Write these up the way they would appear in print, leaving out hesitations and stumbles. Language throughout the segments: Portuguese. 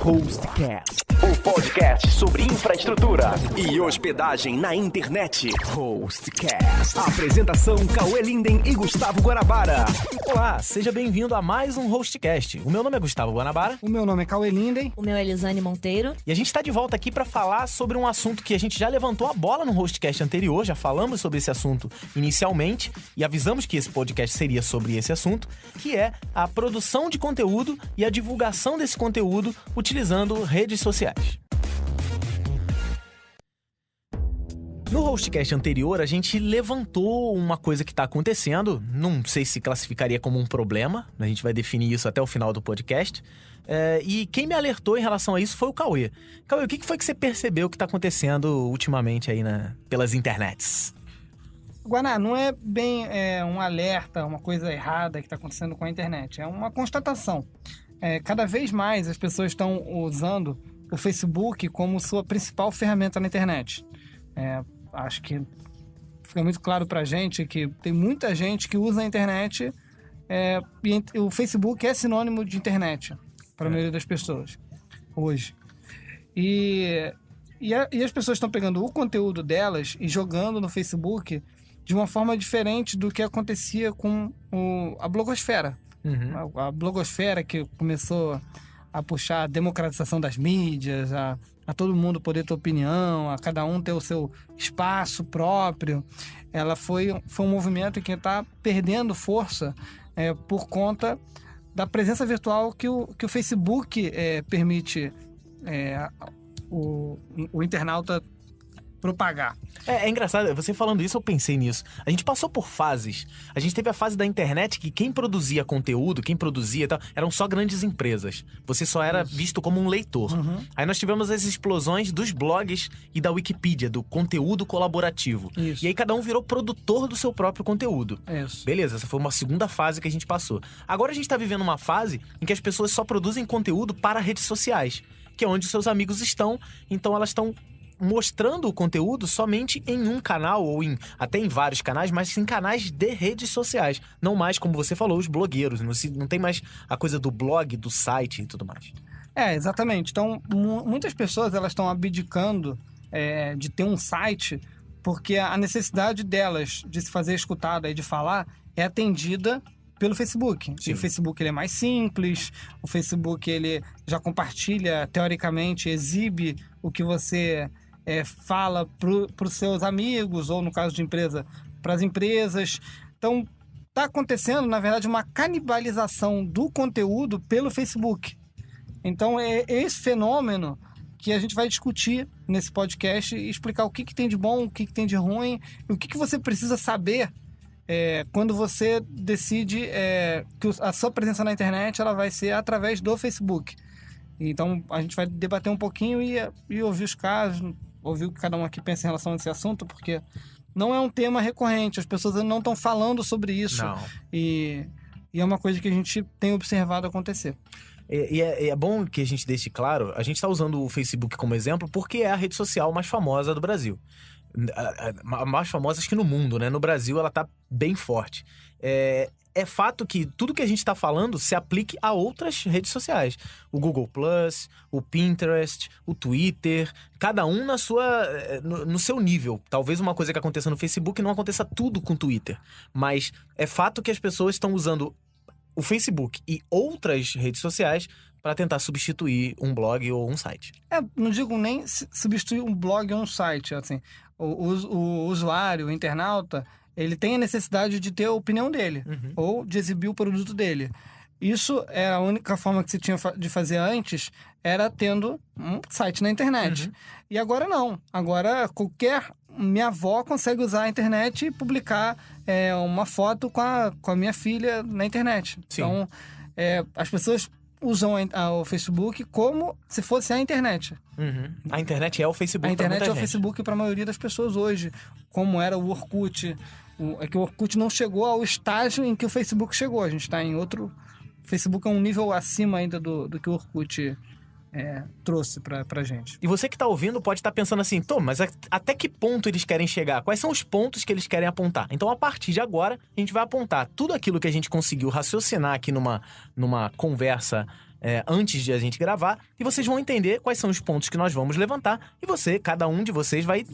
Hostcast, o podcast sobre infraestrutura e hospedagem na internet. Hostcast. Apresentação: Cauê Linden e Gustavo Guanabara. Olá, seja bem-vindo a mais um Hostcast. O meu nome é Gustavo Guanabara. O meu nome é Cauê Linden. O meu é Elisane Monteiro. E a gente está de volta aqui para falar sobre um assunto que a gente já levantou a bola no Hostcast anterior, já falamos sobre esse assunto inicialmente e avisamos que esse podcast seria sobre esse assunto, que é a produção de conteúdo e a divulgação desse conteúdo utilizando redes sociais. No Hostcast anterior, a gente levantou uma coisa que está acontecendo, não sei se classificaria como um problema, a gente vai definir isso até o final do podcast, e quem me alertou em relação a isso foi o Cauê. Cauê, o que foi que você percebeu que está acontecendo ultimamente aí pelas internets? Guaná, não é bem um alerta, uma coisa errada que está acontecendo com a internet, é uma constatação. Cada vez mais as pessoas estão usando o Facebook como sua principal ferramenta na internet. Acho que fica muito claro pra gente que tem muita gente que usa a internet e o Facebook é sinônimo de internet para a maioria das pessoas hoje. E as pessoas estão pegando o conteúdo delas e jogando no Facebook de uma forma diferente do que acontecia com a blogosfera. Uhum. A blogosfera que começou a puxar a democratização das mídias, a todo mundo poder ter opinião, a cada um ter o seu espaço próprio. Ela foi um movimento que está perdendo força por conta da presença virtual que o Facebook permite o internauta propagar. É engraçado, você falando isso, eu pensei nisso. A gente passou por fases. A gente teve a fase da internet que quem produzia conteúdo, quem produzia e tal, eram só grandes empresas. Você só era visto como um leitor. Uhum. Aí nós tivemos as explosões dos blogs e da Wikipedia, do conteúdo colaborativo. Isso. E aí cada um virou produtor do seu próprio conteúdo. Isso. Beleza, essa foi uma segunda fase que a gente passou. Agora a gente tá vivendo uma fase em que as pessoas só produzem conteúdo para redes sociais, que é onde seus amigos estão, então elas estão mostrando o conteúdo somente em um canal ou até em vários canais, mas em canais de redes sociais. Não mais, como você falou, os blogueiros. Não tem mais a coisa do blog, do site e tudo mais. Exatamente. Então, muitas pessoas elas estão abdicando de ter um site porque a necessidade delas de se fazer escutada e de falar é atendida pelo Facebook. Sim. O Facebook ele é mais simples, o Facebook ele já compartilha, teoricamente, exibe o que você fala para os seus amigos, ou no caso de empresa, para as empresas. Então, está acontecendo, na verdade, uma canibalização do conteúdo pelo Facebook. Então, é esse fenômeno que a gente vai discutir nesse podcast e explicar o que tem de bom, o que tem de ruim, e o que você precisa saber quando você decide que a sua presença na internet ela vai ser através do Facebook. Então, a gente vai debater um pouquinho e ouvir os casos, ouvir o que cada um aqui pensa em relação a esse assunto, porque não é um tema recorrente, as pessoas não estão falando sobre isso. Não. E é uma coisa que a gente tem observado acontecer. E é bom que a gente deixe claro, a gente está usando o Facebook como exemplo porque é a rede social mais famosa do Brasil. A mais famosa, acho que no mundo, né? No Brasil, ela tá bem forte. É fato que tudo que a gente está falando se aplique a outras redes sociais. O Google+, o Pinterest, o Twitter, cada um no seu nível. Talvez uma coisa que aconteça no Facebook não aconteça tudo com o Twitter. Mas é fato que as pessoas estão usando o Facebook e outras redes sociais para tentar substituir um blog ou um site. Não digo nem substituir um blog ou um site. Assim, o usuário, o internauta, ele tem a necessidade de ter a opinião dele, ou de exibir o produto dele. Isso é a única forma que se tinha de fazer antes, era tendo um site na internet. Uhum. E agora não. Agora minha avó consegue usar a internet e publicar uma foto com a minha filha na internet. Sim. Então, as pessoas usam o Facebook como se fosse a internet. Uhum. A internet é o Facebook para muita gente. A internet é o Facebook para a maioria das pessoas hoje, como era o Orkut. É que o Orkut não chegou ao estágio em que o Facebook chegou. A gente está em outro... O Facebook é um nível acima ainda do que o Orkut trouxe pra gente. E você que tá ouvindo pode estar pensando assim, mas até que ponto eles querem chegar? Quais são os pontos que eles querem apontar? Então, a partir de agora, a gente vai apontar tudo aquilo que a gente conseguiu raciocinar aqui numa conversa antes de a gente gravar, e vocês vão entender quais são os pontos que nós vamos levantar, e cada um de vocês vai,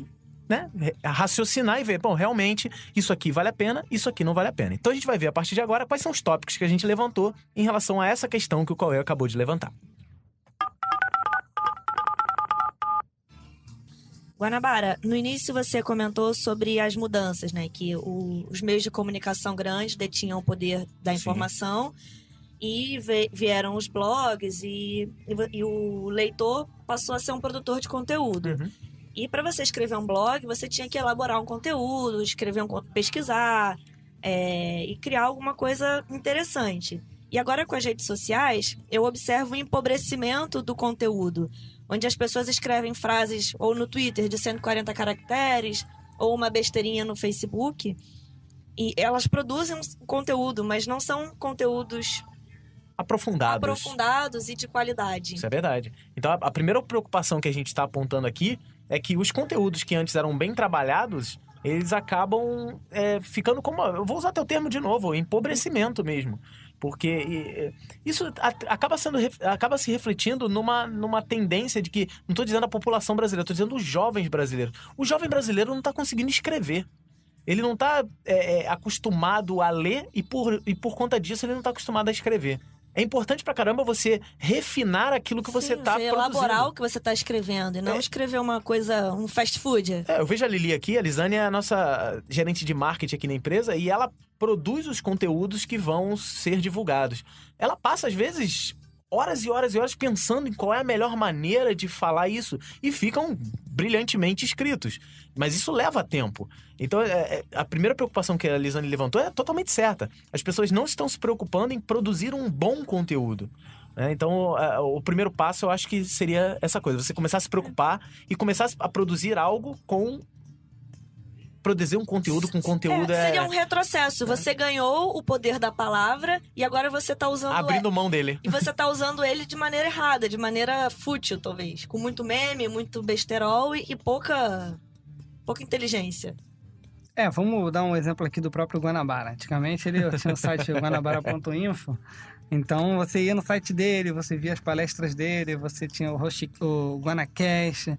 né, raciocinar e ver, bom, realmente, isso aqui vale a pena, isso aqui não vale a pena. Então a gente vai ver a partir de agora quais são os tópicos que a gente levantou em relação a essa questão que o Cauê acabou de levantar. Guanabara, no início você comentou sobre as mudanças, né? Que os meios de comunicação grandes detinham o poder da informação e vieram os blogs e o leitor passou a ser um produtor de conteúdo. Uhum. E para você escrever um blog, você tinha que elaborar um conteúdo, pesquisar e criar alguma coisa interessante. E agora com as redes sociais, eu observo o empobrecimento do conteúdo, onde as pessoas escrevem frases ou no Twitter de 140 caracteres ou uma besteirinha no Facebook e elas produzem um conteúdo, mas não são conteúdos aprofundados e de qualidade. Isso é verdade. Então a primeira preocupação que a gente está apontando aqui é que os conteúdos que antes eram bem trabalhados, eles acabam ficando como... Eu vou usar teu termo de novo, empobrecimento mesmo. Porque isso acaba se refletindo numa tendência de que... Não estou dizendo a população brasileira, estou dizendo os jovens brasileiros. O jovem brasileiro não está conseguindo escrever. Ele não está acostumado a ler e por conta disso ele não está acostumado a escrever. É importante pra caramba você refinar aquilo que você tá produzindo. Elaborar o que você tá escrevendo e não escrever uma coisa, um fast food. Eu vejo a Lili aqui, a Lisane é a nossa gerente de marketing aqui na empresa e ela produz os conteúdos que vão ser divulgados. Ela passa, às vezes, horas e horas e horas pensando em qual é a melhor maneira de falar isso e ficam brilhantemente escritos. Mas isso leva tempo. Então, a primeira preocupação que a Lisane levantou é totalmente certa. As pessoas não estão se preocupando em produzir um bom conteúdo. Então, o primeiro passo, eu acho que seria essa coisa. Você começar a se preocupar e começar a produzir algo com... Produzir um conteúdo com conteúdo seria um retrocesso. Você ganhou o poder da palavra e agora você tá usando... Abrindo mão dele. E você tá usando ele de maneira errada, de maneira fútil, talvez. Com muito meme, muito besterol e pouca inteligência. Vamos dar um exemplo aqui do próprio Guanabara. Antigamente ele tinha o site guanabara.info. Então você ia no site dele, você via as palestras dele, você tinha o Guanacast.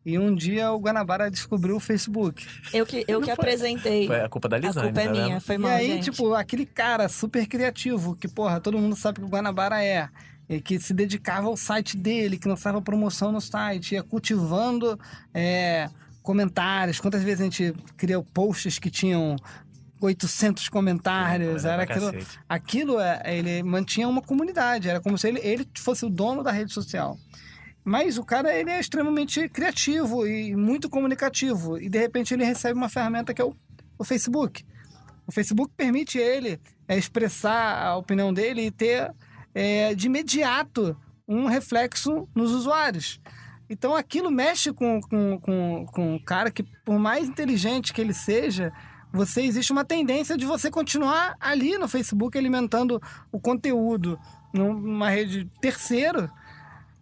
E um dia o Guanabara descobriu o Facebook. Eu que apresentei. Foi a culpa da Lisane. A culpa é minha, foi mal, E aí, gente. Aquele cara super criativo, que, todo mundo sabe que o Guanabara e que se dedicava ao site dele, que lançava promoção no site, ia cultivando comentários. Quantas vezes a gente criou posts que tinham 800 comentários? Era aquilo ele mantinha uma comunidade, era como se ele fosse o dono da rede social. Mas o cara, ele é extremamente criativo e muito comunicativo. E, de repente, ele recebe uma ferramenta que é o Facebook. O Facebook permite ele expressar a opinião dele e ter, de imediato, um reflexo nos usuários. Então, aquilo mexe com o cara que, por mais inteligente que ele seja, existe uma tendência de você continuar ali no Facebook alimentando o conteúdo numa rede terceiro,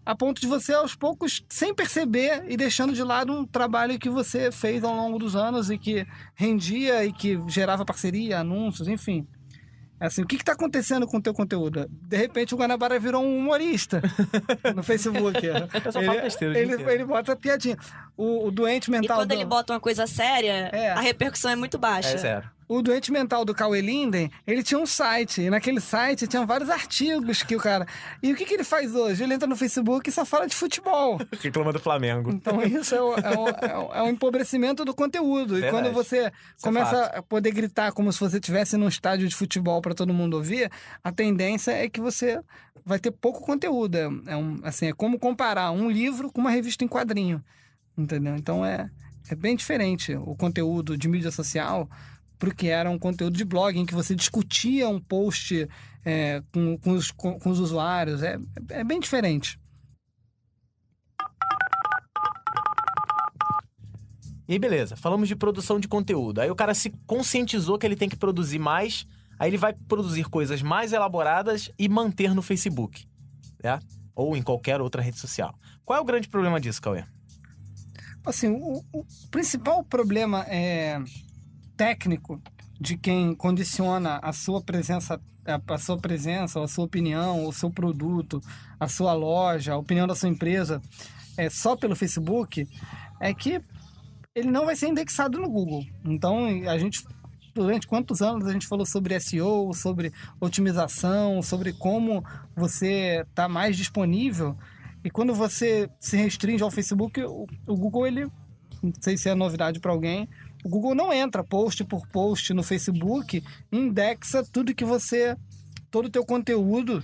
a ponto de você, aos poucos, sem perceber e deixando de lado um trabalho que você fez ao longo dos anos e que rendia e que gerava parceria, anúncios, enfim. Assim, o que está acontecendo com o teu conteúdo? De repente, o Guanabara virou um humorista no Facebook. Eu só falo besteira, ele bota piadinha. O doente mental... E quando ele bota uma coisa séria, a repercussão é muito baixa. É sério. O doente mental do Cauê Linden, ele tinha um site. E naquele site tinha vários artigos que o cara... E o que ele faz hoje? Ele entra no Facebook e só fala de futebol. Reclama do Flamengo. Então isso é um empobrecimento do conteúdo. Verdade. E quando você começa a poder gritar como se você estivesse num estádio de futebol para todo mundo ouvir, a tendência é que você vai ter pouco conteúdo. É como comparar um livro com uma revista em quadrinho. Entendeu? Então é bem diferente o conteúdo de mídia social para o que era um conteúdo de blog, em que você discutia um post com os usuários. É bem diferente. E aí, beleza, falamos de produção de conteúdo. Aí o cara se conscientizou que ele tem que produzir mais, aí ele vai produzir coisas mais elaboradas e manter no Facebook, né? Ou em qualquer outra rede social. Qual é o grande problema disso, Cauê? Assim, o principal problema técnico de quem condiciona a sua presença a sua presença, a sua opinião, o seu produto, a sua loja, a opinião da sua empresa só pelo Facebook, é que ele não vai ser indexado no Google. Então, durante quantos anos a gente falou sobre SEO, sobre otimização, sobre como você está mais disponível. E quando você se restringe ao Facebook, o Google, não sei se é novidade para alguém, o Google não entra post por post no Facebook e indexa todo o teu conteúdo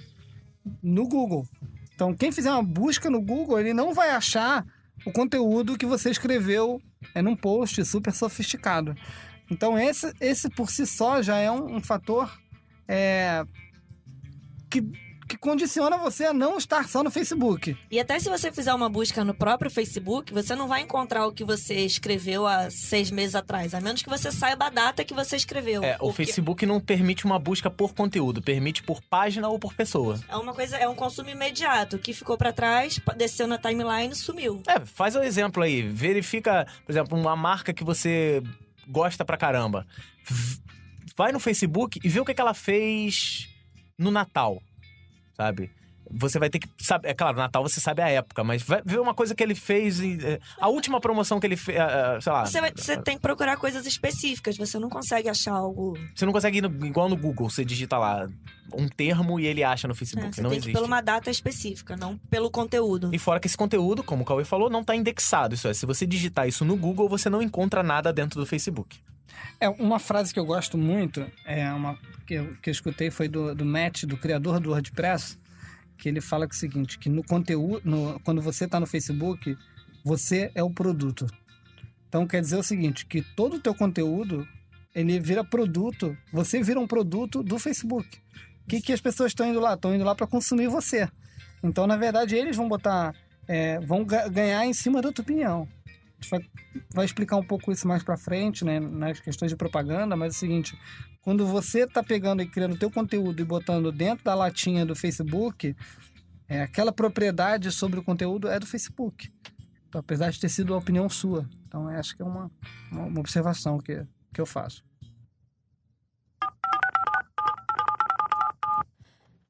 no Google. Então, quem fizer uma busca no Google, ele não vai achar o conteúdo que você escreveu num post super sofisticado. Então, esse por si só já é um fator que condiciona você a não estar só no Facebook. E até se você fizer uma busca no próprio Facebook, você não vai encontrar o que você escreveu há 6 meses atrás, a menos que você saiba a data que você escreveu. O Facebook não permite uma busca por conteúdo, permite por página ou por pessoa. É um consumo imediato, que ficou pra trás, desceu na timeline e sumiu. Faz um exemplo aí, verifica, por exemplo, uma marca que você gosta pra caramba. Vai no Facebook e vê o que ela fez no Natal. Sabe? Você vai ter que saber... É claro, Natal você sabe a época, mas vai ver uma coisa que ele fez... A última promoção que ele fez, sei lá... Você tem que procurar coisas específicas, você não consegue achar algo... Você não consegue ir igual no Google, você digita lá um termo e ele acha no Facebook, você não tem existe. Que ir por uma data específica, não pelo conteúdo. E fora que esse conteúdo, como o Cauê falou, não está indexado. Isso é, se você digitar isso no Google, você não encontra nada dentro do Facebook. Uma frase que eu gosto muito, que eu escutei foi do Matt, do criador do WordPress, que ele fala o seguinte, que no conteúdo, quando você está no Facebook, você é o produto. Então quer dizer o seguinte, que todo o teu conteúdo, ele vira produto, você vira um produto do Facebook. O que as pessoas estão indo lá? Estão indo lá para consumir você. Então, na verdade, eles vão vão ganhar em cima da tua opinião. A gente vai explicar um pouco isso mais para frente, né, nas questões de propaganda, mas é o seguinte, quando você está pegando e criando o teu conteúdo e botando dentro da latinha do Facebook, aquela propriedade sobre o conteúdo é do Facebook. Então, apesar de ter sido a opinião sua. Então, acho que é uma observação que eu faço.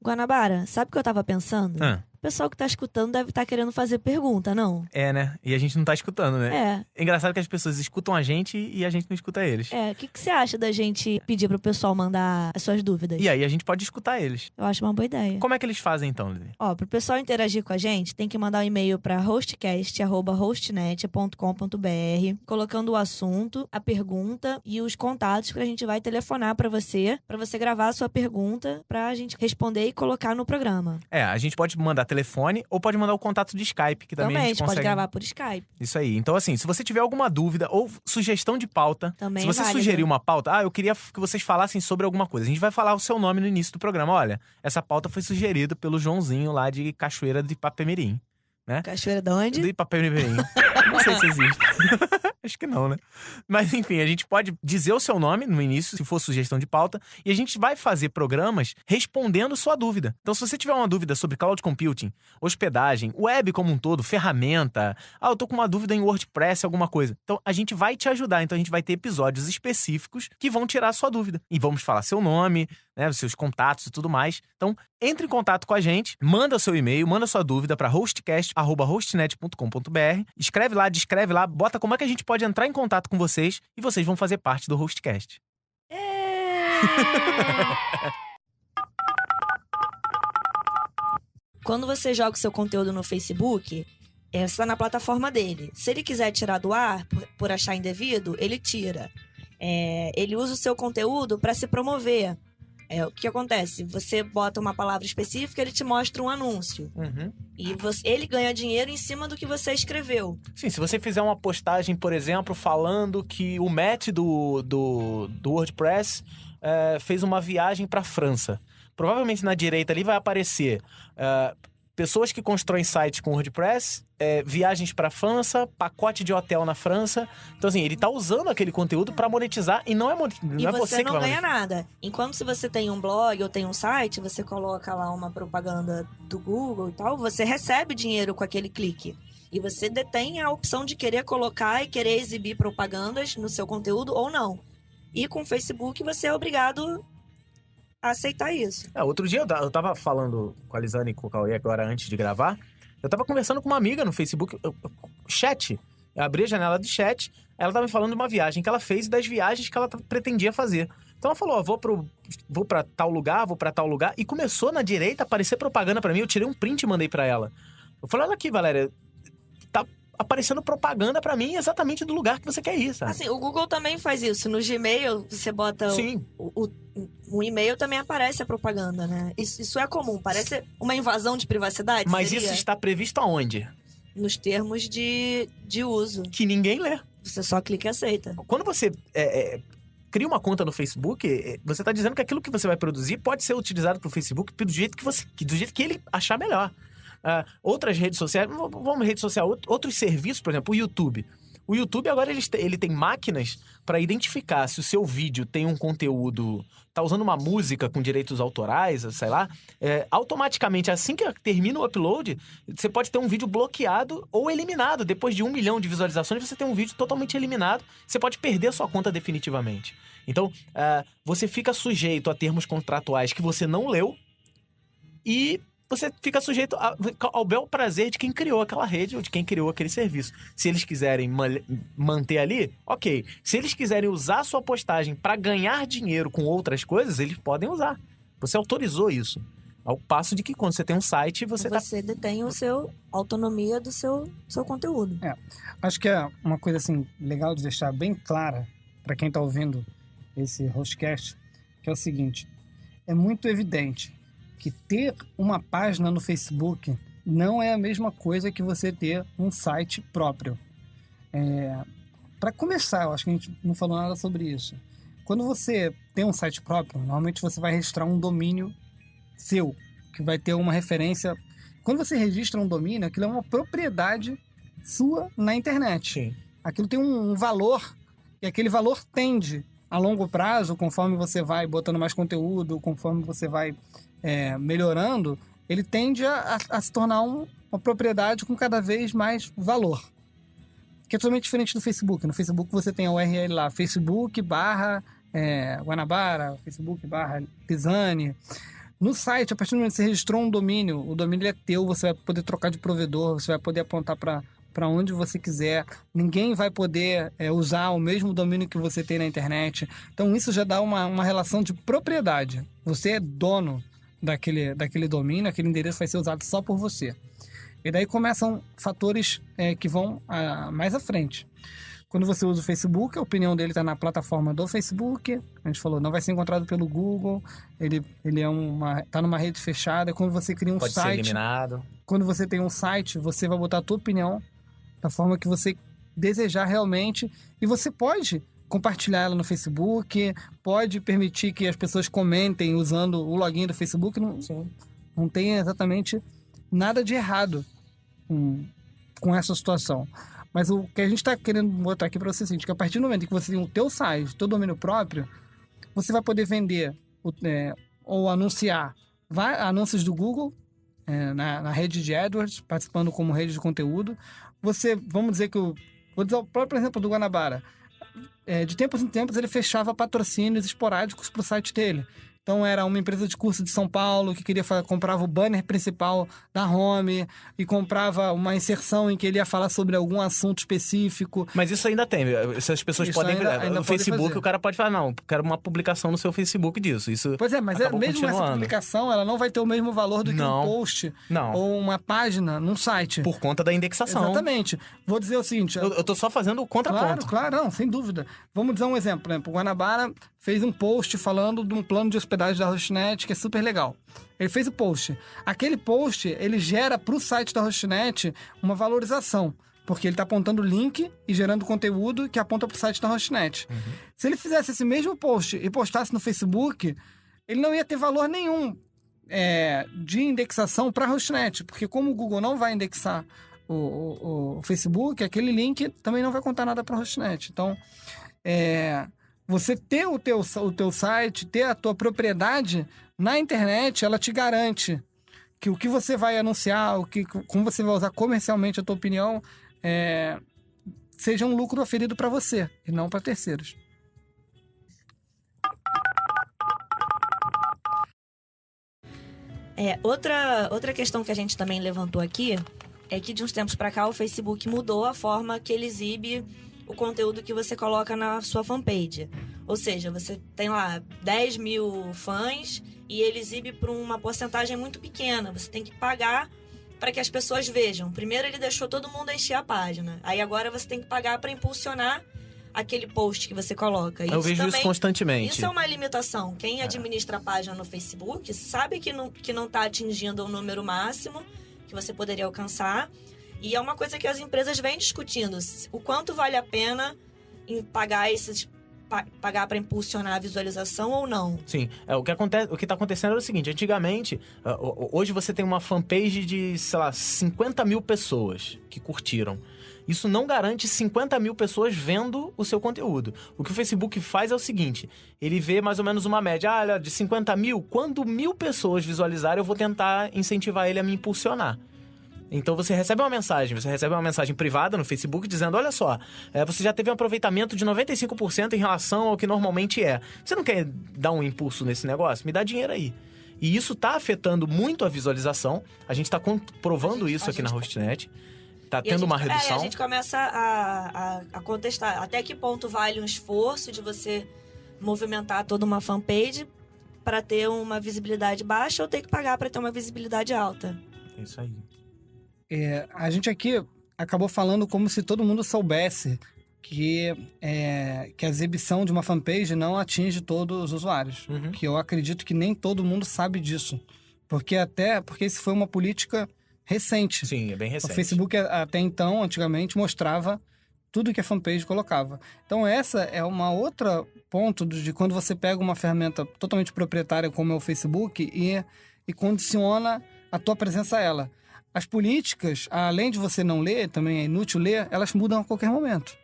Guanabara, sabe o que eu tava pensando? O pessoal que tá escutando deve estar querendo fazer pergunta, não? Né? E a gente não tá escutando, né? É engraçado que as pessoas escutam a gente e a gente não escuta eles. O que você acha da gente pedir pro pessoal mandar as suas dúvidas? E aí a gente pode escutar eles. Eu acho uma boa ideia. Como é que eles fazem então, Lili? Pro pessoal interagir com a gente, tem que mandar um e-mail pra hostcast@hostnet.com.br, colocando o assunto, a pergunta e os contatos que a gente vai telefonar pra você gravar a sua pergunta pra gente responder e colocar no programa. A gente pode mandar telefone ou pode mandar o contato de Skype, que também a gente consegue... pode gravar por Skype. Isso aí. Então, assim, se você tiver alguma dúvida ou sugestão de pauta, também se você sugerir uma pauta, eu queria que vocês falassem sobre alguma coisa. A gente vai falar o seu nome no início do programa. Olha, essa pauta foi sugerida pelo Joãozinho lá de Cachoeira de Itapemirim. Né? Cachoeira de onde? Do Itapemirim. Não sei se existe. Acho que não, né? Mas enfim, a gente pode dizer o seu nome no início, se for sugestão de pauta, e a gente vai fazer programas respondendo sua dúvida. Então, se você tiver uma dúvida sobre cloud computing, hospedagem, web como um todo, ferramenta, eu tô com uma dúvida em WordPress, alguma coisa. Então, a gente vai te ajudar. Então, a gente vai ter episódios específicos que vão tirar a sua dúvida. E vamos falar seu nome, né, os seus contatos e tudo mais. Então, entre em contato com a gente, manda seu e-mail, manda sua dúvida para hostcast@hostnet.com.br, descreve lá, bota como é que a gente pode entrar em contato com vocês e vocês vão fazer parte do Hostcast. Quando você joga o seu conteúdo no Facebook, você está na plataforma dele. Se ele quiser tirar do ar por achar indevido, ele tira. Ele usa o seu conteúdo para se promover. O que acontece? Você bota uma palavra específica, ele te mostra um anúncio. Uhum. E ele ganha dinheiro em cima do que você escreveu. Sim, se você fizer uma postagem, por exemplo, falando que o Matt do WordPress fez uma viagem para a França. Provavelmente na direita ali vai aparecer pessoas que constroem sites com WordPress, viagens para a França, pacote de hotel na França. Então, assim, ele tá usando aquele conteúdo para monetizar e não é você que vai monetizar. E você não ganha nada. Enquanto se você tem um blog ou tem um site, você coloca lá uma propaganda do Google e tal, você recebe dinheiro com aquele clique. E você detém a opção de querer colocar e querer exibir propagandas no seu conteúdo ou não. E com o Facebook você é obrigado a aceitar isso. Outro dia eu tava falando com a Lisane e com o Cauê agora antes de gravar. Eu tava conversando com uma amiga no Facebook, chat. Eu abri a janela de chat, ela tava me falando de uma viagem que ela fez e das viagens que ela pretendia fazer. Então ela falou, vou pra tal lugar, e começou na direita a aparecer propaganda pra mim, eu tirei um print e mandei pra ela. Eu falei, olha aqui, Valéria, tá aparecendo propaganda pra mim exatamente do lugar que você quer ir, sabe? Assim, o Google também faz isso. No Gmail, você bota Sim. o e-mail, também aparece a propaganda, né? Isso é comum, parece uma invasão de privacidade. Mas seria? isso está previsto aonde? Nos termos de uso. Que ninguém lê. Você só clica e aceita. Quando você cria uma conta no Facebook, você está dizendo que aquilo que você vai produzir pode ser utilizado pro Facebook do jeito que ele achar melhor. Outras redes sociais, vamos rede social, outros serviços, por exemplo, o YouTube. O YouTube agora ele tem máquinas para identificar se o seu vídeo tem um conteúdo, tá usando uma música com direitos autorais, sei lá, automaticamente, assim que termina o upload, você pode ter um vídeo bloqueado ou eliminado. Depois de 1 milhão de visualizações, você tem um vídeo totalmente eliminado, você pode perder a sua conta definitivamente. Então, você fica sujeito a termos contratuais que você não leu e você fica sujeito ao bel prazer de quem criou aquela rede ou de quem criou aquele serviço. Se eles quiserem manter ali, ok. Se eles quiserem usar a sua postagem para ganhar dinheiro com outras coisas, eles podem usar. Você autorizou isso. Ao passo de que quando você tem um site, você detém a autonomia do seu conteúdo. Acho que é uma coisa assim legal de deixar bem clara para quem está ouvindo esse Hostcast, que é o seguinte: é muito evidente que ter uma página no Facebook não é a mesma coisa que você ter um site próprio. Para começar, eu acho que a gente não falou nada sobre isso. Quando você tem um site próprio, normalmente você vai registrar um domínio seu, que vai ter uma referência. Quando você registra um domínio, aquilo é uma propriedade sua na internet. Sim. Aquilo tem um valor, e aquele valor tende, a longo prazo, conforme você vai botando mais conteúdo, conforme você vai melhorando, ele tende a se tornar uma propriedade com cada vez mais valor. Que é totalmente diferente do Facebook. No Facebook você tem a URL lá, Facebook/Guanabara, Facebook/Lisane. No site, a partir do momento que você registrou um domínio, o domínio é teu, você vai poder trocar de provedor, você vai poder apontar para onde você quiser. Ninguém vai poder usar o mesmo domínio que você tem na internet. Então isso já dá uma relação de propriedade. Você é dono daquele domínio, aquele endereço vai ser usado só por você. E daí começam fatores que vão mais à frente. Quando você usa o Facebook, a opinião dele está na plataforma do Facebook. A gente falou, não vai ser encontrado pelo Google. Ele tá numa rede fechada. Quando você cria um pode site... ser eliminado. Quando você tem um site, você vai botar a tua opinião da forma que você desejar realmente. E você pode compartilhar ela no Facebook, pode permitir que as pessoas comentem usando o login do Facebook. Não tem exatamente nada de errado com essa situação. Mas o que a gente está querendo botar aqui para você é o seguinte, que a partir do momento que você tem o teu site, o teu domínio próprio, você vai poder vender ou anunciar anúncios do Google na rede de AdWords, participando como rede de conteúdo. Vamos dizer que vou dizer o próprio exemplo do Guanabara. De tempos em tempos ele fechava patrocínios esporádicos para o site dele. Então era uma empresa de curso de São Paulo que comprava o banner principal da home e comprava uma inserção em que ele ia falar sobre algum assunto específico. Mas isso ainda tem. Essas pessoas podem... no Facebook fazer. O cara pode falar, não, quero uma publicação no seu Facebook disso. Isso pois mas mesmo essa publicação, ela não vai ter o mesmo valor do que um post ou uma página num site. Por conta da indexação. Exatamente. Vou dizer o seguinte... Eu tô só fazendo o contraponto. Claro, não, sem dúvida. Vamos dizer um exemplo. Por exemplo, o Guanabara fez um post falando de um plano de hospedagem da Hostnet, que é super legal. Ele fez o post. Aquele post, ele gera para o site da Hostnet uma valorização, porque ele está apontando o link e gerando conteúdo que aponta para o site da Hostnet. Uhum. Se ele fizesse esse mesmo post e postasse no Facebook, ele não ia ter valor nenhum de indexação para a Hostnet, porque como o Google não vai indexar o Facebook, aquele link também não vai contar nada para a Hostnet. Então, você ter o teu site, ter a tua propriedade na internet, ela te garante que o que você vai anunciar, como você vai usar comercialmente a tua opinião, seja um lucro oferido para você e não para terceiros. Outra questão que a gente também levantou aqui é que de uns tempos pra cá o Facebook mudou a forma que ele exibe o conteúdo que você coloca na sua fanpage. Ou seja, você tem lá 10 mil fãs e ele exibe por uma porcentagem muito pequena. Você tem que pagar para que as pessoas vejam. Primeiro ele deixou todo mundo encher a página. Aí agora você tem que pagar para impulsionar aquele post que você coloca. Eu vejo isso constantemente. Isso é uma limitação. Quem administra a página no Facebook sabe que não está atingindo o número máximo que você poderia alcançar. E é uma coisa que as empresas vêm discutindo. O quanto vale a pena em pagar para impulsionar a visualização ou não. Sim. O que está acontecendo é o seguinte. Antigamente, hoje você tem uma fanpage de, sei lá, 50 mil pessoas que curtiram. Isso não garante 50 mil pessoas vendo o seu conteúdo. O que o Facebook faz é o seguinte, ele vê mais ou menos uma média. Olha, de 50 mil, quando 1.000 pessoas visualizarem, eu vou tentar incentivar ele a me impulsionar. Então você recebe uma mensagem privada no Facebook dizendo, olha só, você já teve um aproveitamento de 95% em relação ao que normalmente é. Você não quer dar um impulso nesse negócio? Me dá dinheiro aí. E isso está afetando muito a visualização. A gente está comprovando isso aqui na Hostnet. Tá tendo uma redução. A gente começa a contestar até que ponto vale um esforço de você movimentar toda uma fanpage para ter uma visibilidade baixa ou ter que pagar para ter uma visibilidade alta. É isso aí. A gente aqui acabou falando como se todo mundo soubesse que a exibição de uma fanpage não atinge todos os usuários. Uhum. Que eu acredito que nem todo mundo sabe disso. Porque isso foi uma política recente. Sim, é bem recente. O Facebook até então, antigamente, mostrava tudo que a fanpage colocava. Então essa é uma outra ponto de quando você pega uma ferramenta totalmente proprietária como é o Facebook e condiciona a tua presença a ela. As políticas, além de você não ler, também é inútil ler, elas mudam a qualquer momento.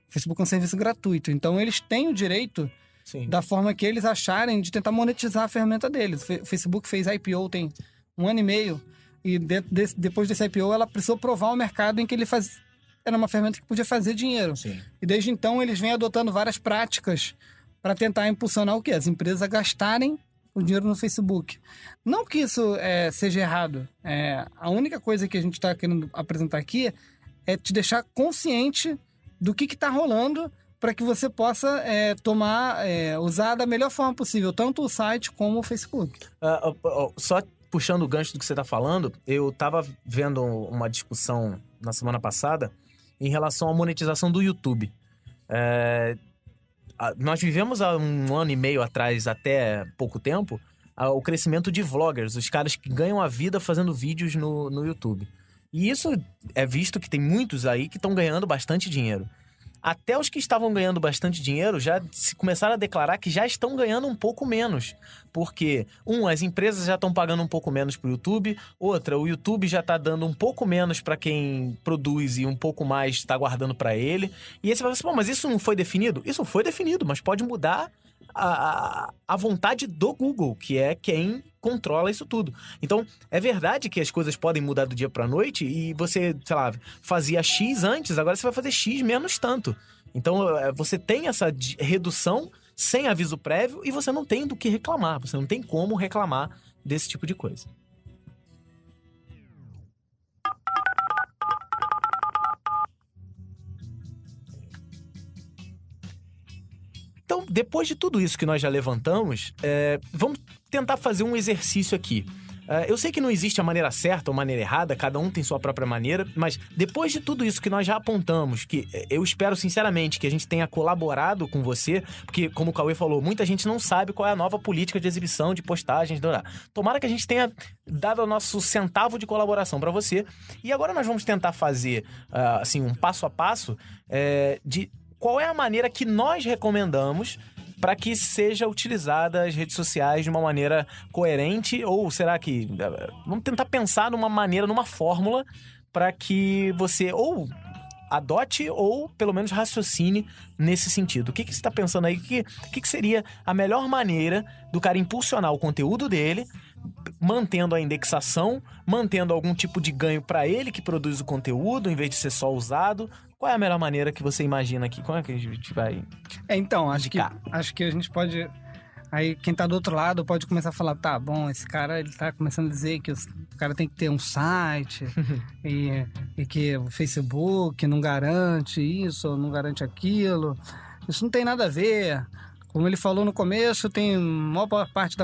O Facebook é um serviço gratuito, então eles têm o direito, sim, da forma que eles acharem, de tentar monetizar a ferramenta deles. O Facebook fez IPO tem 1 ano e meio, e depois desse IPO ela precisou provar ao mercado em que era uma ferramenta que podia fazer dinheiro. Sim. E desde então eles vêm adotando várias práticas para tentar impulsionar o quê? As empresas a gastarem o dinheiro no Facebook. Não que isso seja errado. A única coisa que a gente está querendo apresentar aqui é te deixar consciente do que está rolando para que você possa usar da melhor forma possível, tanto o site como o Facebook. Só puxando o gancho do que você está falando, eu estava vendo uma discussão na semana passada em relação à monetização do YouTube. Nós vivemos há 1 ano e meio atrás, até pouco tempo, o crescimento de vloggers, os caras que ganham a vida fazendo vídeos no YouTube. E isso é visto que tem muitos aí que estão ganhando bastante dinheiro. Até os que estavam ganhando bastante dinheiro já começaram a declarar que já estão ganhando um pouco menos. Porque, as empresas já estão pagando um pouco menos para o YouTube. Outra, o YouTube já está dando um pouco menos para quem produz e um pouco mais está guardando para ele. E aí você vai pensar, mas isso não foi definido? Isso foi definido, mas pode mudar a vontade do Google, que é quem controla isso tudo. Então, é verdade que as coisas podem mudar do dia pra noite e você, sei lá, fazia X antes, agora você vai fazer X menos tanto. Então, você tem essa redução sem aviso prévio e você não tem do que reclamar, você não tem como reclamar desse tipo de coisa. Então, depois de tudo isso que nós já levantamos, vamos tentar fazer um exercício aqui. Eu sei que não existe a maneira certa ou a maneira errada, cada um tem sua própria maneira, mas depois de tudo isso que nós já apontamos, que eu espero sinceramente que a gente tenha colaborado com você, porque, como o Cauê falou, muita gente não sabe qual é a nova política de exibição de postagens. Tomara que a gente tenha dado o nosso centavo de colaboração para você. E agora nós vamos tentar fazer assim, um passo a passo de qual é a maneira que nós recomendamos para que seja utilizada as redes sociais de uma maneira coerente, ou será que... Vamos tentar pensar numa maneira, numa fórmula para que você ou adote ou pelo menos raciocine nesse sentido. O que você está pensando aí? O que seria a melhor maneira do cara impulsionar o conteúdo dele, mantendo a indexação, mantendo algum tipo de ganho para ele que produz o conteúdo, em vez de ser só usado? Qual é a melhor maneira que você imagina aqui? Como é que a gente vai então, acho que a gente pode Aí quem tá do outro lado pode começar a falar, tá bom, esse cara ele tá começando a dizer que o cara tem que ter um site e que o Facebook não garante isso, não garante aquilo. Isso não tem nada a ver. Como ele falou no começo, tem a maior parte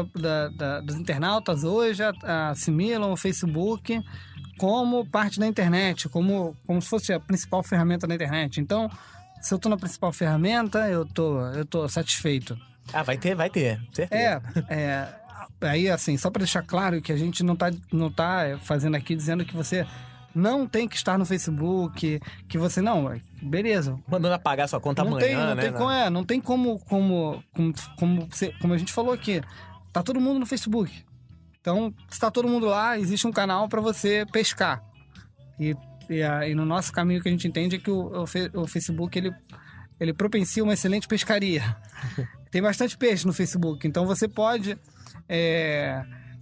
dos internautas hoje assimilam o Facebook como parte da internet, como se fosse a principal ferramenta da internet. Então, se eu tô na principal ferramenta, eu tô satisfeito. Ah, vai ter, certeza. Aí, assim, só para deixar claro que a gente não tá fazendo aqui dizendo que você não tem que estar no Facebook, que você não, beleza. Mandando apagar sua conta amanhã, né? Não tem como a gente falou aqui, tá todo mundo no Facebook. Então, se tá todo mundo lá, existe um canal para você pescar. E no nosso caminho que a gente entende é que o Facebook, ele propicia uma excelente pescaria. Tem bastante peixe no Facebook, então você pode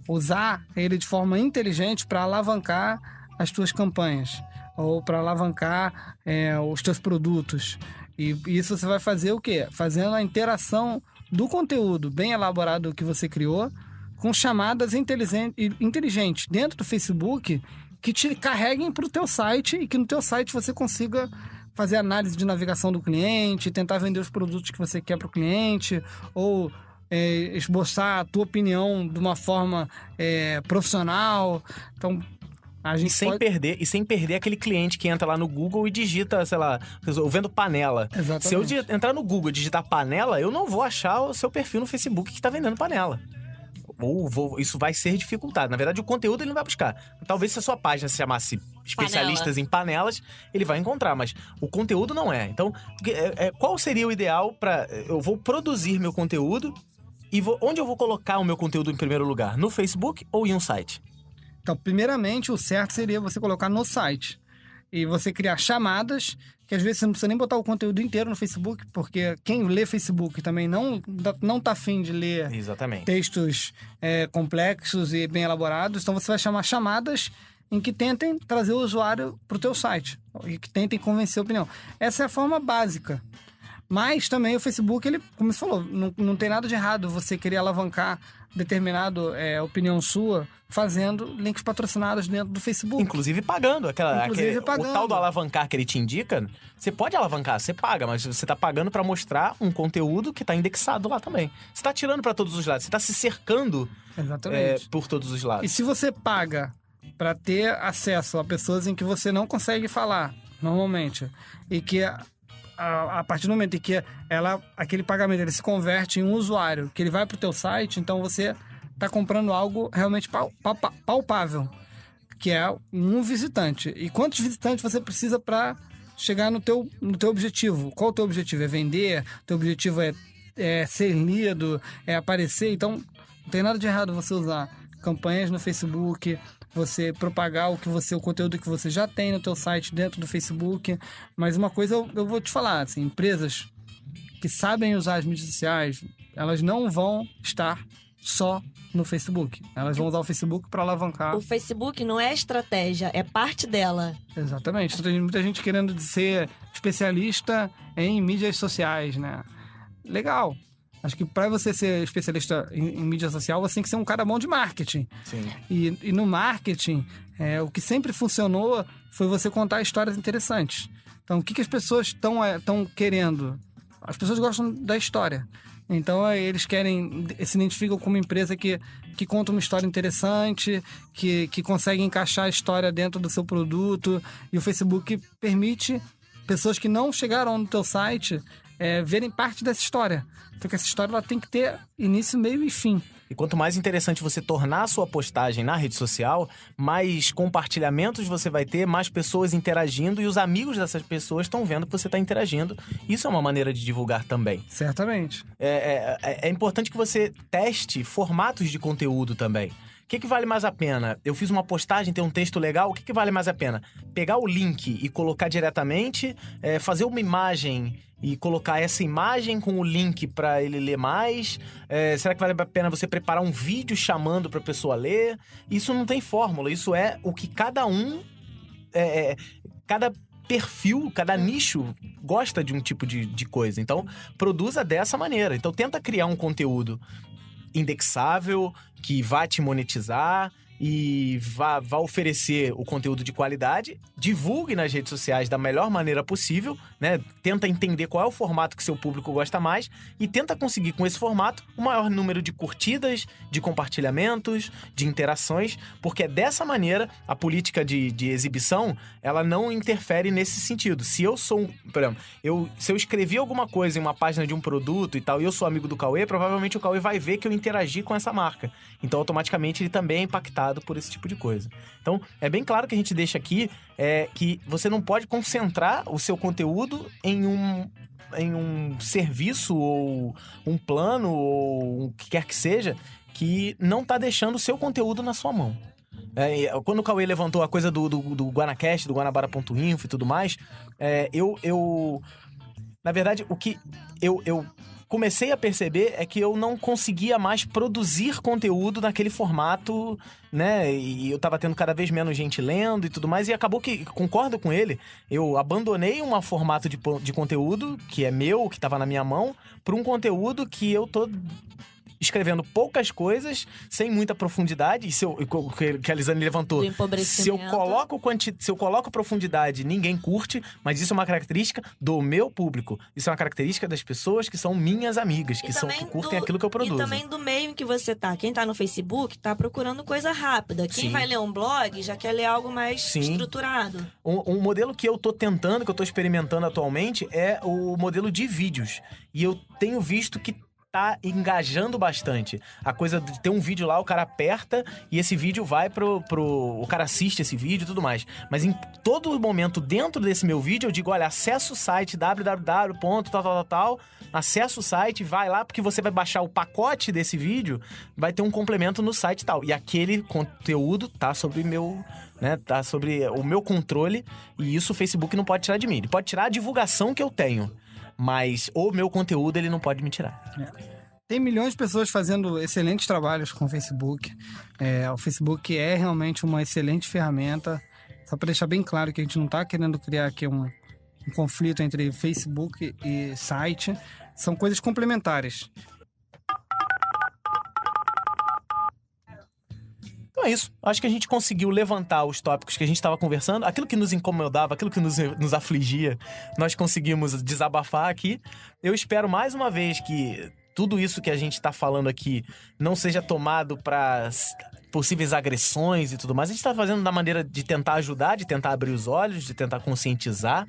usar ele de forma inteligente para alavancar as tuas campanhas ou para alavancar os teus produtos. E isso você vai fazer o quê? Fazendo a interação do conteúdo bem elaborado que você criou com chamadas inteligentes dentro do Facebook que te carreguem para o teu site e que no teu site você consiga fazer análise de navegação do cliente, tentar vender os produtos que você quer para o cliente ou esboçar a tua opinião de uma forma profissional. Então, a gente sem perder aquele cliente que entra lá no Google e digita, sei lá, eu vendo panela. Exatamente. Se eu entrar no Google e digitar panela, eu não vou achar o seu perfil no Facebook que está vendendo panela. Isso vai ser dificultado. Na verdade, o conteúdo ele não vai buscar. Talvez se a sua página se chamasse especialistas em panelas, ele vai encontrar, mas o conteúdo não é. Então, qual seria o ideal para... Eu vou produzir meu conteúdo e onde eu vou colocar o meu conteúdo em primeiro lugar? No Facebook ou em um site? Então, primeiramente, o certo seria você colocar no site. E você criar chamadas, que às vezes você não precisa nem botar o conteúdo inteiro no Facebook, porque quem lê Facebook também não tá afim de ler Exatamente. Textos complexos e bem elaborados. Então, você vai chamar chamadas em que tentem trazer o usuário para o teu site e que tentem convencer a opinião. Essa é a forma básica. Mas também o Facebook, ele, como você falou, não tem nada de errado você querer alavancar determinada opinião sua fazendo links patrocinados dentro do Facebook. Inclusive pagando. O tal do alavancar que ele te indica, você pode alavancar, você paga, mas você está pagando para mostrar um conteúdo que está indexado lá também. Você está tirando para todos os lados, você está se cercando por todos os lados. E se você paga para ter acesso a pessoas em que você não consegue falar normalmente e que a partir do momento em que aquele pagamento ele se converte em um usuário, que ele vai para o teu site, então você está comprando algo realmente palpável, que é um visitante. E quantos visitantes você precisa para chegar no teu objetivo? Qual o teu objetivo? É vender? O teu objetivo é ser lido? É aparecer? Então, não tem nada de errado você usar campanhas no Facebook, você propagar o conteúdo que você já tem no teu site dentro do Facebook. Mas uma coisa eu vou te falar, assim, empresas que sabem usar as mídias sociais, elas não vão estar só no Facebook. Elas vão usar o Facebook para alavancar. O Facebook não é estratégia, é parte dela. Exatamente. Então, tem muita gente querendo ser especialista em mídias sociais, né? Legal. Acho que para você ser especialista em mídia social, você tem que ser um cara bom de marketing. Sim. E no marketing, o que sempre funcionou foi você contar histórias interessantes. Então, o que as pessoas estão querendo? As pessoas gostam da história. Então, eles se identificam como uma empresa que conta uma história interessante, que consegue encaixar a história dentro do seu produto. E o Facebook permite pessoas que não chegaram no teu site verem parte dessa história. Porque essa história ela tem que ter início, meio e fim. E quanto mais interessante você tornar a sua postagem na rede social, mais compartilhamentos você vai ter, mais pessoas interagindo e os amigos dessas pessoas estão vendo que você está interagindo. Isso é uma maneira de divulgar também. Certamente. É importante que você teste formatos de conteúdo também. O que vale mais a pena? Eu fiz uma postagem, tem um texto legal, o que vale mais a pena? Pegar o link e colocar diretamente, fazer uma imagem e colocar essa imagem com o link para ele ler mais? Será que vale a pena você preparar um vídeo chamando para a pessoa ler? Isso não tem fórmula, isso é o que cada perfil, cada nicho gosta de um tipo de coisa. Então, produza dessa maneira. Então, tenta criar um conteúdo indexável, que vá te monetizar e vá oferecer o conteúdo de qualidade, divulgue nas redes sociais da melhor maneira possível, né? Tenta entender qual é o formato que seu público gosta mais e tenta conseguir com esse formato o maior número de curtidas, de compartilhamentos, de interações, porque é dessa maneira a política de exibição, ela não interfere nesse sentido. Se eu sou, por exemplo, se eu escrevi alguma coisa em uma página de um produto e tal, e eu sou amigo do Cauê, provavelmente o Cauê vai ver que eu interagi com essa marca. Então, automaticamente, ele também é impactado por esse tipo de coisa. Então, é bem claro que a gente deixa aqui que você não pode concentrar o seu conteúdo em um serviço ou um plano ou o que quer que seja que não tá deixando o seu conteúdo na sua mão. Quando o Cauê levantou a coisa do Guanacast, do Guanabara.info e tudo mais, na verdade, o que eu comecei a perceber é que eu não conseguia mais produzir conteúdo naquele formato, né? E eu tava tendo cada vez menos gente lendo e tudo mais, e acabou que, concordo com ele, eu abandonei um formato de conteúdo que é meu, que tava na minha mão, para um conteúdo que eu tô escrevendo poucas coisas, sem muita profundidade, e que a Lisane levantou. Do empobrecimento. Se eu coloco profundidade, ninguém curte, mas isso é uma característica do meu público. Isso é uma característica das pessoas que são minhas amigas, que curtem aquilo que eu produzo. E também do meio em que você tá. Quem tá no Facebook tá procurando coisa rápida. Quem vai ler um blog já quer ler algo mais estruturado. Um modelo que eu tô tentando, que eu tô experimentando atualmente, é o modelo de vídeos. E eu tenho visto que tá engajando bastante. A coisa de ter um vídeo lá, o cara aperta e esse vídeo vai o cara assiste esse vídeo e tudo mais. Mas em todo momento dentro desse meu vídeo eu digo, olha, acessa o site www.tal, acessa o site, vai lá porque você vai baixar o pacote desse vídeo, vai ter um complemento no site e tal. E aquele conteúdo tá sobre tá sobre o meu controle e isso o Facebook não pode tirar de mim. Ele pode tirar a divulgação que eu tenho. Mas o meu conteúdo ele não pode me tirar. Tem milhões de pessoas fazendo excelentes trabalhos com o Facebook. O Facebook é realmente uma excelente ferramenta. Só para deixar bem claro que a gente não está querendo criar aqui um conflito entre Facebook e site. São coisas complementares. Então é isso. Acho que a gente conseguiu levantar os tópicos que a gente estava conversando. Aquilo que nos incomodava, aquilo que nos afligia, nós conseguimos desabafar aqui. Eu espero mais uma vez que tudo isso que a gente está falando aqui não seja tomado para possíveis agressões e tudo mais. A gente está fazendo da maneira de tentar ajudar, de tentar abrir os olhos, de tentar conscientizar.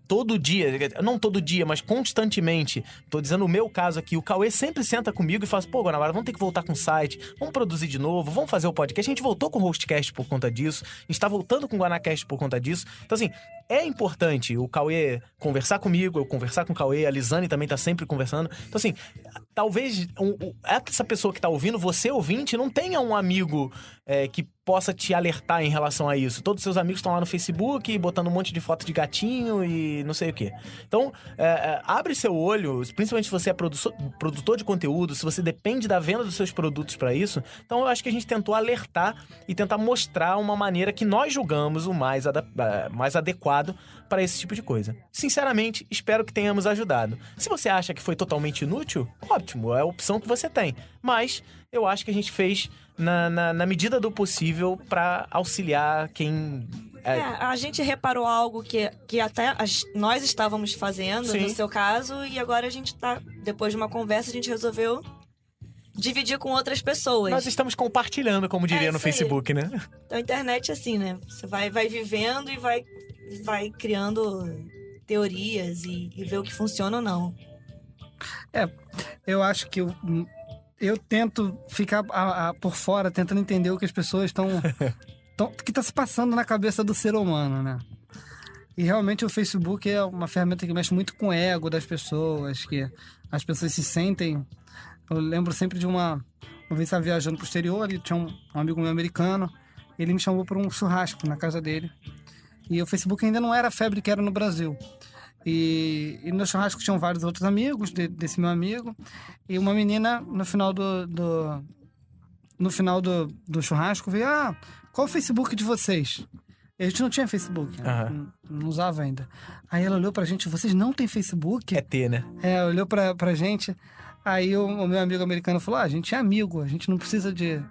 Todo dia, não todo dia, mas constantemente, tô dizendo o meu caso aqui, o Cauê sempre senta comigo e fala assim, pô, Guanabara, vamos ter que voltar com o site, vamos produzir de novo, vamos fazer o podcast. A gente voltou com o Hostcast por conta disso, a gente tá voltando com o Guanacast por conta disso. Então assim, é importante o Cauê conversar comigo, eu conversar com o Cauê, a Lisane também tá sempre conversando. Então assim, talvez essa pessoa que tá ouvindo, você ouvinte, não tenha um amigo que possa te alertar em relação a isso. Todos os seus amigos estão lá no Facebook, botando um monte de foto de gatinho e não sei o quê. Então, abre seu olho, principalmente se você é produtor de conteúdo, se você depende da venda dos seus produtos para isso. Então, eu acho que a gente tentou alertar e tentar mostrar uma maneira que nós julgamos o mais adequado para esse tipo de coisa. Sinceramente, espero que tenhamos ajudado. Se você acha que foi totalmente inútil, ótimo, é a opção que você tem. Mas eu acho que a gente fez na medida do possível para auxiliar quem... A gente reparou algo que até nós estávamos fazendo, Sim. No seu caso, e agora a gente tá, depois de uma conversa, a gente resolveu dividir com outras pessoas. Nós estamos compartilhando, como diria no Facebook, né? Então a internet é assim, né? Você vai vivendo e vai criando teorias e ver o que funciona ou não. Eu acho que eu tento ficar por fora, tentando entender o que as pessoas estão... que está se passando na cabeça do ser humano, né? E realmente o Facebook é uma ferramenta que mexe muito com o ego das pessoas, que as pessoas se sentem... Eu lembro sempre de uma vez eu estava viajando para o exterior e tinha um amigo meu americano, ele me chamou para um churrasco na casa dele. E o Facebook ainda não era a febre que era no Brasil. E no churrasco tinham vários outros amigos desse meu amigo. E uma menina, no final do churrasco, veio, qual o Facebook de vocês? A gente não tinha Facebook, né? Aham. Não usava ainda. Aí ela olhou pra gente, vocês não têm Facebook? É ter, né? Olhou pra gente. Aí o meu amigo americano falou, a gente é amigo, a gente não precisa de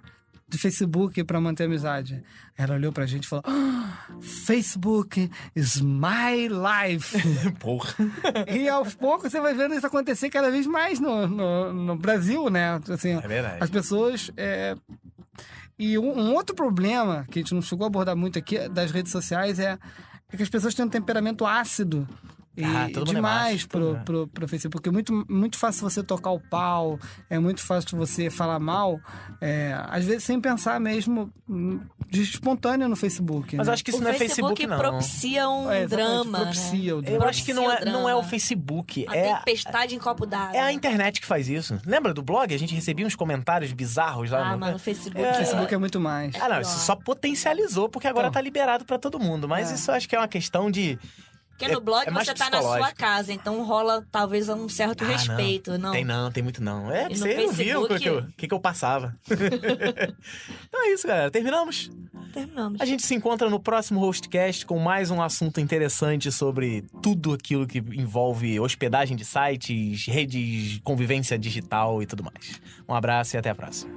Facebook pra manter amizade. Ela olhou pra gente e falou, Facebook is my life. Porra. E aos poucos você vai vendo isso acontecer cada vez mais no Brasil, né? Assim, É verdade. as pessoas... E um outro problema que a gente não chegou a abordar muito aqui das redes sociais é que as pessoas têm um temperamento ácido. E todo mundo é demais macho, todo mundo pro Facebook. Porque é muito fácil você tocar o pau, é muito fácil você falar mal, às vezes sem pensar mesmo, de espontâneo no Facebook. Mas né? eu acho que isso O não é Facebook, não. propicia um Exatamente, drama, propicia né? o drama. Eu acho que não é o drama. Facebook. Uma tempestade em copo d'água. É a internet que faz isso. Lembra do blog? A gente recebia uns comentários bizarros lá no... Mano, o Facebook... O Facebook é muito mais. Ah, não, isso só potencializou, porque agora Então. tá liberado pra todo mundo. Mas isso eu acho que é uma questão de... Porque no blog mais você tá na sua psicológico. casa, então rola talvez um certo respeito, não? Tem muito não. E no Você não viu o Facebook- que eu passava. Então é isso, galera. Terminamos? Terminamos. A gente se encontra no próximo Hostcast com mais um assunto interessante sobre tudo aquilo que envolve hospedagem de sites, redes, convivência digital e tudo mais. Um abraço e até a próxima.